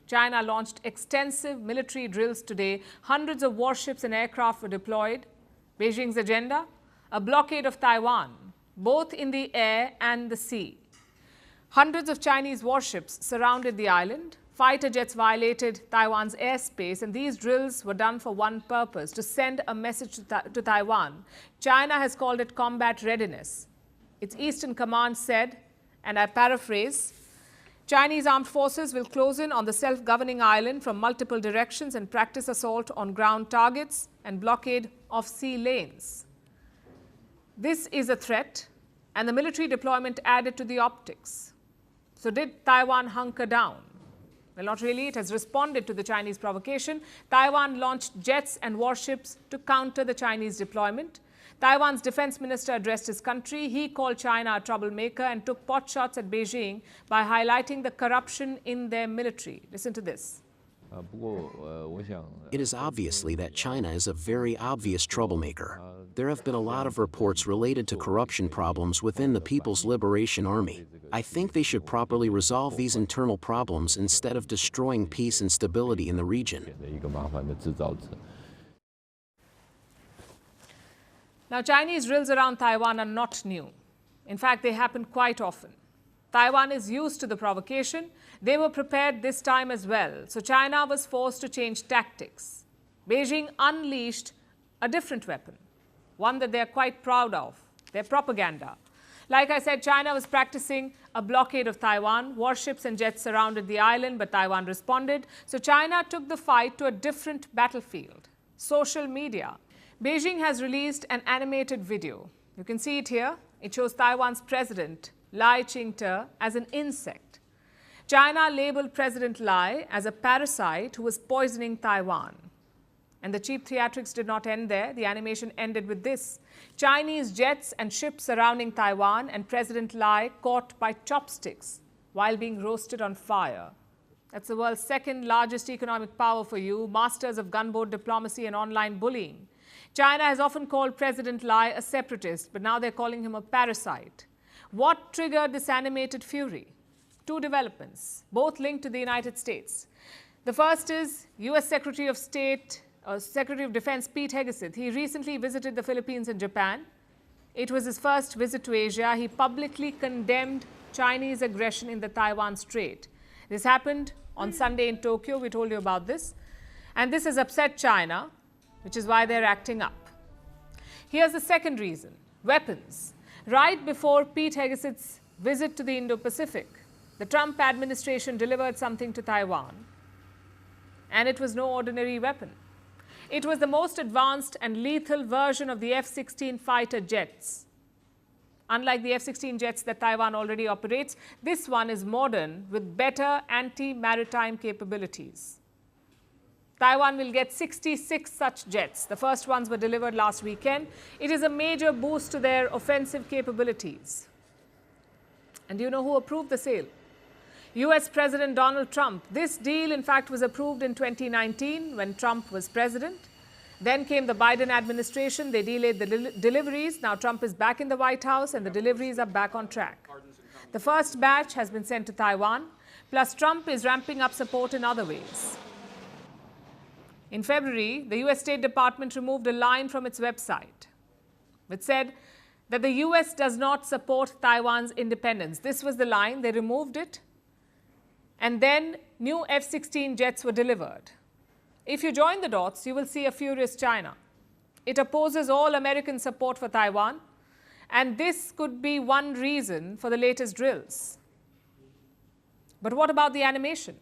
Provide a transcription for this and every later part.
China launched extensive military drills today. Hundreds of warships and aircraft were deployed. Beijing's agenda? A blockade of Taiwan, both in the air and the sea. Hundreds of Chinese warships surrounded the island. Fighter jets violated Taiwan's airspace, and these drills were done for one purpose: to send a message to Taiwan. China has called it combat readiness. Its Eastern Command said, and I paraphrase, Chinese armed forces will close in on the self-governing island from multiple directions and practice assault on ground targets and blockade of sea lanes. This is a threat, and the military deployment added to the optics. So did Taiwan hunker down? Well, not really. It has responded to the Chinese provocation. Taiwan launched jets and warships to counter the Chinese deployment. Taiwan's defense minister addressed his country. He called China a troublemaker and took potshots at Beijing by highlighting the corruption in their military. Listen to this. It is obviously that China is a very obvious troublemaker. There have been a lot of reports related to corruption problems within the People's Liberation Army. I think they should properly resolve these internal problems instead of destroying peace and stability in the region. Now, Chinese drills around Taiwan are not new. In fact, they happen quite often. Taiwan is used to the provocation. They were prepared this time as well. So China was forced to change tactics. Beijing unleashed a different weapon, one that they are quite proud of, their propaganda. Like I said, China was practicing a blockade of Taiwan. Warships and jets surrounded the island, but Taiwan responded. So China took the fight to a different battlefield: social media. Beijing has released an animated video. You can see it here. It shows Taiwan's president, Lai Ching-te, as an insect. China labeled President Lai as a parasite who was poisoning Taiwan. And the cheap theatrics did not end there. The animation ended with this: Chinese jets and ships surrounding Taiwan and President Lai caught by chopsticks while being roasted on fire. That's the world's second largest economic power for you, masters of gunboat diplomacy and online bullying. China has often called President Lai a separatist, but now they're calling him a parasite. What triggered this animated fury? Two developments, both linked to the United States. The first is U.S. Secretary of State, Secretary of Defense Pete Hegseth. He recently visited the Philippines and Japan. It was his first visit to Asia. He publicly condemned Chinese aggression in the Taiwan Strait. This happened on Sunday in Tokyo. We told you about this. And this has upset China, which is why they're acting up. Here's the second reason: weapons. Right before Pete Hegseth's visit to the Indo-Pacific, the Trump administration delivered something to Taiwan, and it was no ordinary weapon. It was the most advanced and lethal version of the F-16 fighter jets. Unlike the F-16 jets that Taiwan already operates, this one is modern with better anti-maritime capabilities. Taiwan will get 66 such jets. The first ones were delivered last weekend. It is a major boost to their offensive capabilities. And do you know who approved the sale? US President Donald Trump. This deal, in fact, was approved in 2019 when Trump was president. Then came the Biden administration. They delayed the deliveries. Now Trump is back in the White House and the deliveries are back on track. The first batch has been sent to Taiwan. Plus, Trump is ramping up support in other ways. In February, the US State Department removed a line from its website which said that the US does not support Taiwan's independence. This was the line. They removed it. And then new F-16 jets were delivered. If you join the dots, you will see a furious China. It opposes all American support for Taiwan, and this could be one reason for the latest drills. But what about the animation?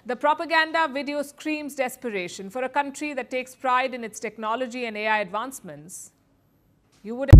The propaganda video screams desperation. For a country that takes pride in its technology and AI advancements, you would